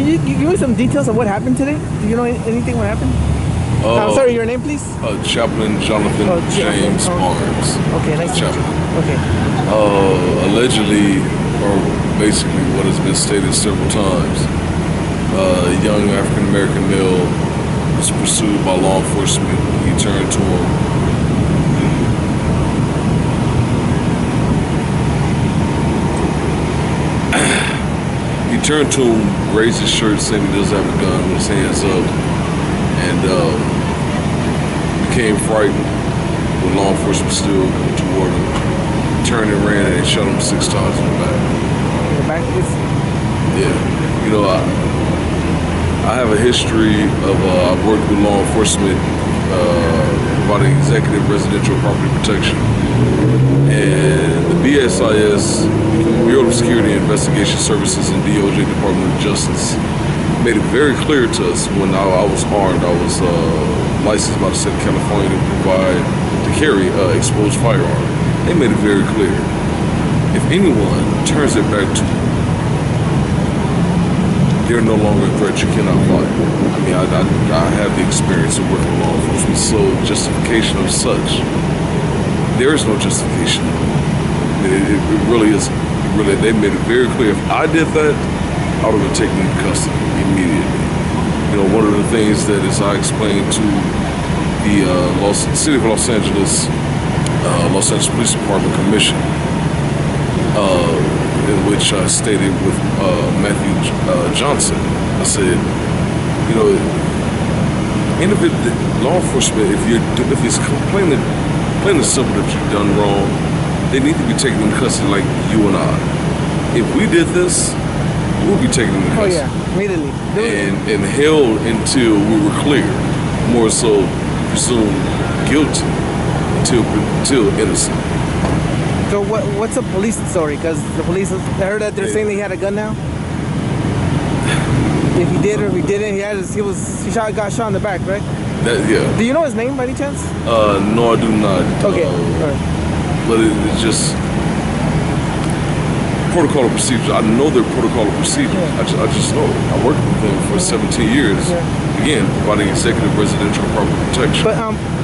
Can you give me some details of what happened today? Do you know anything what happened? Sorry, your name, please? Chaplain Jonathan James Barnes. Okay, nice to meet you. Okay. Allegedly, or basically what has been stated several times, a young African-American male was pursued by law enforcement. He turned to him. He turned to him, raised his shirt, saying he doesn't have a gun, with his hands up, and became frightened when law enforcement still coming toward him. Turned and ran and shot him 6 times in the back. In the back? Yeah. You know, I have a history of, I've worked with law enforcement, providing executive residential property protection. And the BSIS, Bureau of Security and Investigation Services, and DOJ, Department of Justice, made it very clear to us when I was armed. I was licensed by the state of California to carry exposed firearm. They made it very clear. If anyone turns their back to you, they're no longer a threat. You cannot fight. I mean, I have the experience of working with law enforcement, so justification of such, there is no justification. It really is. Really, they made it very clear. If I did that, I would have been taken into custody immediately. You know, one of the things that, as I explained to the City of Los Angeles Police Department Commission, in which I stated with Matthew Johnson, I said, you know, law enforcement, if it's plain and simple that you've done wrong, they need to be taken into custody like you and I. If we did this, we'll be taken into custody. Oh yeah, immediately. And held until we were clear, more so presumed guilty until innocent. So what's the police story? Because the police, I heard that they're saying that he had a gun now. If he did or if he didn't, got shot in the back, right? Yeah. Do you know his name by any chance? No, I do not. Okay. All right. But it's just protocol of procedure. I know their protocol of procedure. Yeah. I just know. I worked with them for 17 years. Yeah. Again, providing executive residential property protection. But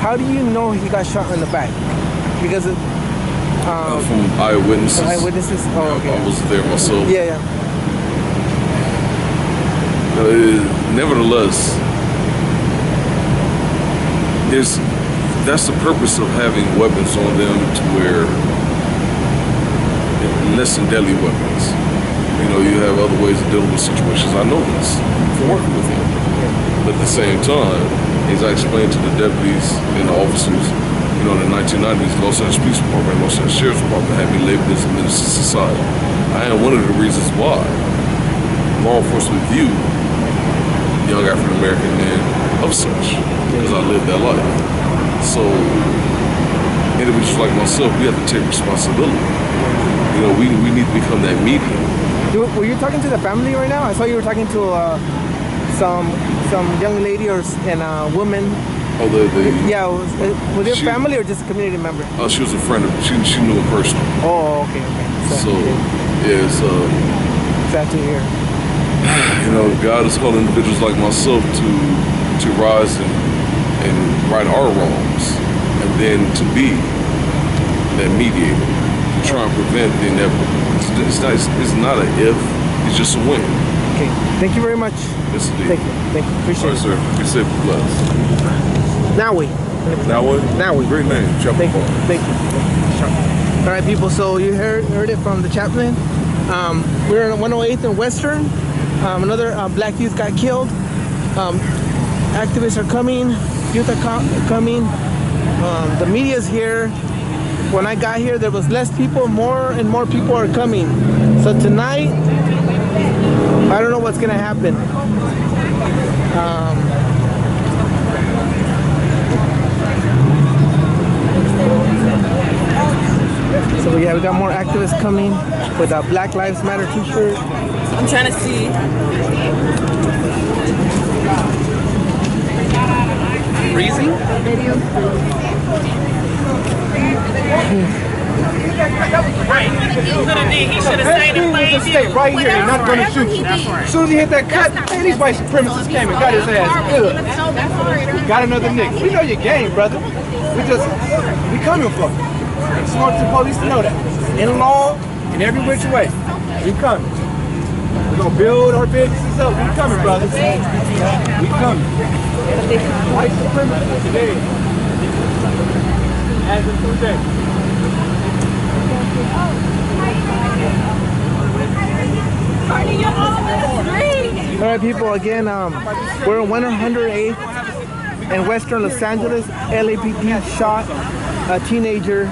how do you know he got shot in the back? Because from eyewitnesses. Eyewitnesses? Oh, okay. I was there myself. Yeah. Nevertheless, that's the purpose of having weapons on them, to where less than deadly weapons. You know, you have other ways of dealing with situations. I know this from working with them. But at the same time, as I explained to the deputies and the officers, you know, in the 1990s, Los Angeles Police Department and Los Angeles Sheriff's Department had me labeled as a menace to society. I am one of the reasons why law enforcement view young African-American men of such, because I lived that life. So, individuals like myself, we have to take responsibility. You know, we need to become that medium. Were you talking to the family right now? I saw you were talking to some young lady and a woman. Oh, yeah, was it family or just a community member? She was a friend of, she knew him personally. Oh, okay. So, yeah, it's sad to hear. You know, God has called individuals like myself to rise and right our wrongs, and then to be that mediator, to try and prevent the inevitable. It's not an if, it's just a when. Okay, thank you very much. Yes, indeed. Thank you. Appreciate it. All right, sir. Be safe and blessed. Now we. Great name, Chaplain. Thank you. All right, people. So you heard it from the chaplain. We're on 108th and Western. Another black youth got killed. Activists are coming. Youth are coming. The media's here. When I got here, there was less people. More and more people are coming. So tonight, I don't know what's gonna happen. So yeah, we got more activists coming with a Black Lives Matter t-shirt. I'm trying to see. Freezing? Right. He should have stayed and played Stay right here. They're not going to shoot you. As soon as he hit that cut, man, these white supremacists came and got his ass good. Got another nick. We know your game, brother. We coming for you. I just want the police to know that. In law, in every which way. We coming. We're going to build our businesses up. We coming, brother. We coming. White supremacists today. As of today. All right, people. Again, we're in 108th in Western Los Angeles. LAPD shot a teenager.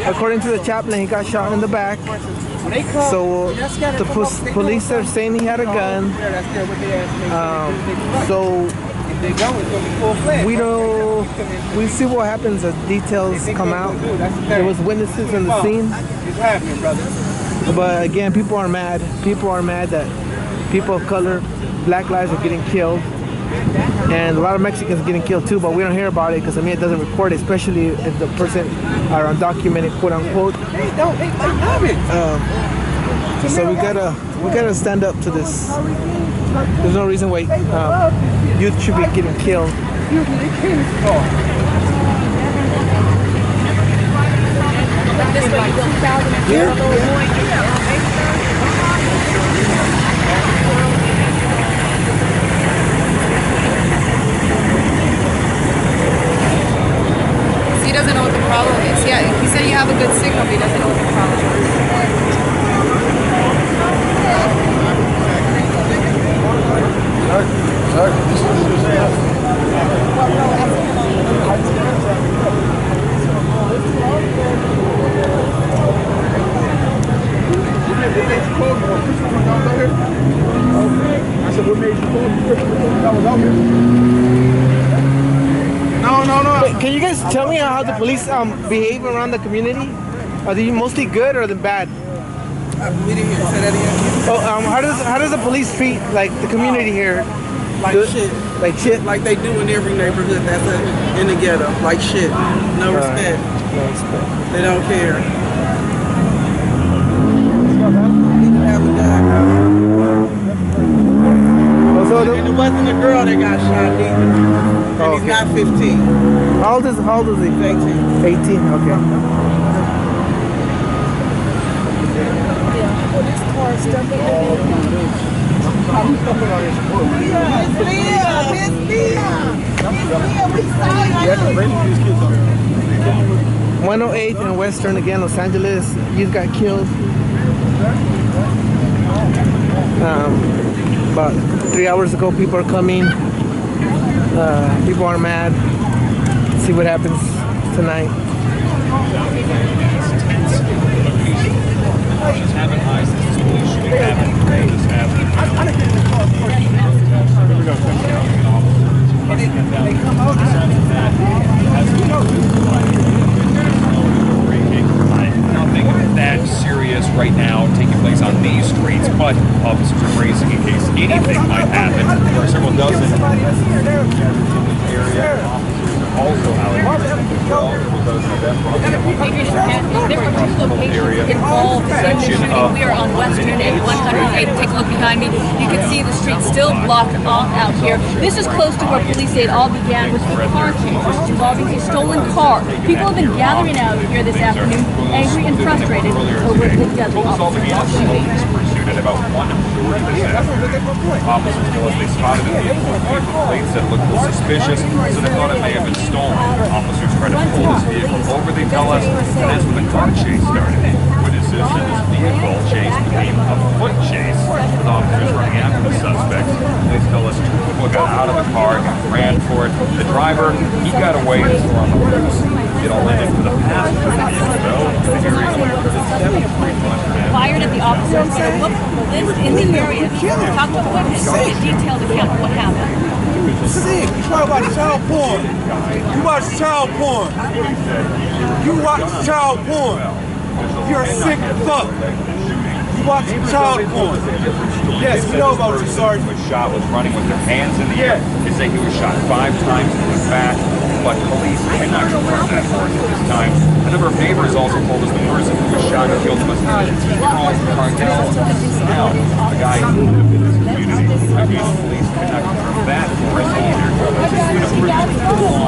According to the chaplain, he got shot in the back. So the police are saying he had a gun. So we see what happens as details come out. There was witnesses in the scene. But again, people are mad. People are mad that people of color, black lives are getting killed. And a lot of Mexicans are getting killed too, but we don't hear about it because I mean it doesn't report, especially if the person are undocumented, quote unquote. So we gotta stand up to this. There's no reason why youth should be getting killed. He doesn't know what the problem is. Yeah, he said you have a good signal, but he doesn't know what the problem is. I said, what made you call me? That was out here. No. Wait, can you guys tell me how the police behave around the community? Are they mostly good or the bad? We didn't hear. Say that again. Oh, how does the police treat like the community here? Like shit. Like shit. Like they do in every neighborhood that's in the ghetto. Like shit. No respect. No respect. They don't care. Didn't have a gun. And it wasn't a girl that got shot either. And he's not 15. How old is he? 18. 18. Okay. Miss Leah, we saw you. 108 in Western, again, Los Angeles. Youth got killed. About 3 hours ago, people are coming. People are mad. See what happens tonight. Nothing that serious right now taking place on these streets, but officers are raising in case anything might happen. There are several dozen area also out here. There were two locations involved in the shooting. We are on Western and 108. Take a look behind me. You can see the street still blocked off out here. This is close to where police say it all began with the car chases involving a stolen car. People have been gathering out here this afternoon, angry and frustrated over the deadly officer Pursued at about 1:40. Officers tell us they spotted a vehicle with paper plates that looked suspicious, so they thought it may have been stolen. Officers tried to pull this vehicle over, they tell us, and that's when the car chase started. Witnesses said this vehicle chase became a foot chase, with officers running after the suspects. They tell us two people got out of the car and ran for it. The driver, he got away and was on the loose. It all ended for the passenger of the vehicle, though. The hearing was 73 fired at the officers. What lives in the area talked to witness to a detailed account of what happened. Sick. You try to watch child porn. You watch child porn. You watch child porn. You're a sick fuck. You watch child porn. Yes, we know about you, Sergeant. Was shot, was running with their hands in the air. They say he was shot 5 times in the back, but police cannot confirm that source at this time. A number of neighbors Carnell Snell, a guy who lived in this community. I mean, police cannot confirm that for us either. This is going to bring us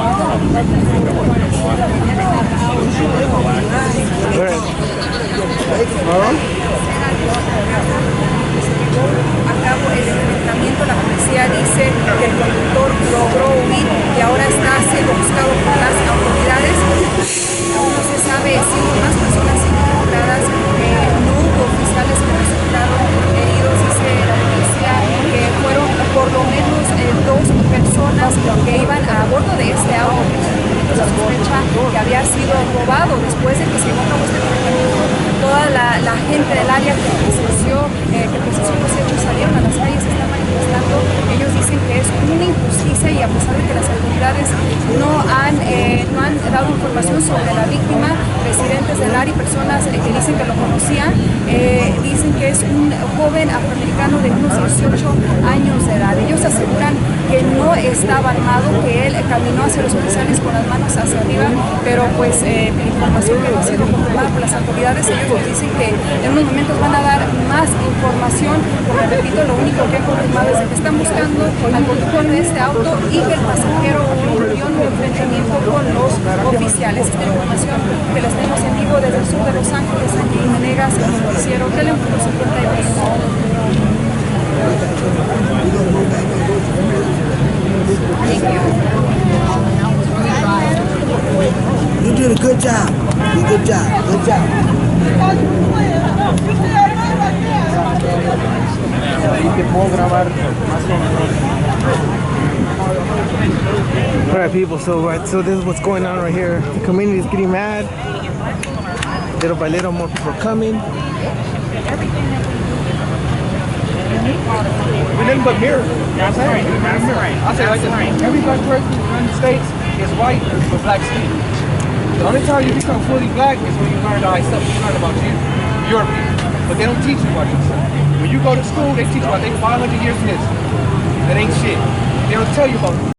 A cabo el enfrentamiento, la policía dice que el conductor logró huir y ahora está siendo buscado por las autoridades. Aún no se sabe si hubo más personas involucradas, no hubo oficiales que resultaron heridos, dice la policía que fueron por lo menos dos personas que iban a bordo de este auto. Se sospecha que había sido robado después de que se llevó a cabo este enfrentamiento. Toda la gente del área que presenció los hechos salieron a las calles, están manifestando. Ellos dicen que es una injusticia y a pesar de que las autoridades no han dado información sobre la víctima, residentes del área y personas que dicen que lo conocían, dicen que es un joven afroamericano de unos 18 años de edad. Ellos aseguran que no estaba armado, que él caminó hacia los oficiales con las manos hacia arriba, pero pues información que no ha sido confirmada por las autoridades. Ellos dicen que en unos momentos van a dar más información, como repito, lo único que han confirmado es que están buscando al conductor de este auto y que el pasajero murió en un enfrentamiento con los oficiales. Esta información que les tenemos en vivo desde el sur de Los Ángeles, aquí en Venegas, en el noticiero Telemundo 52. You did a good job. Good job. Good job. Alright people, so this is what's going on right here. The community is getting mad. Little by little more people are coming. We're nothing but mirrors. That's right. I'll say like this. Every black person in the United States is white with black skin. The only time you become fully black is when you learn to stuff you learn about you, your people. But they don't teach you about yourself. When you go to school, they teach you about their 500 years of history. That ain't shit. They don't tell you about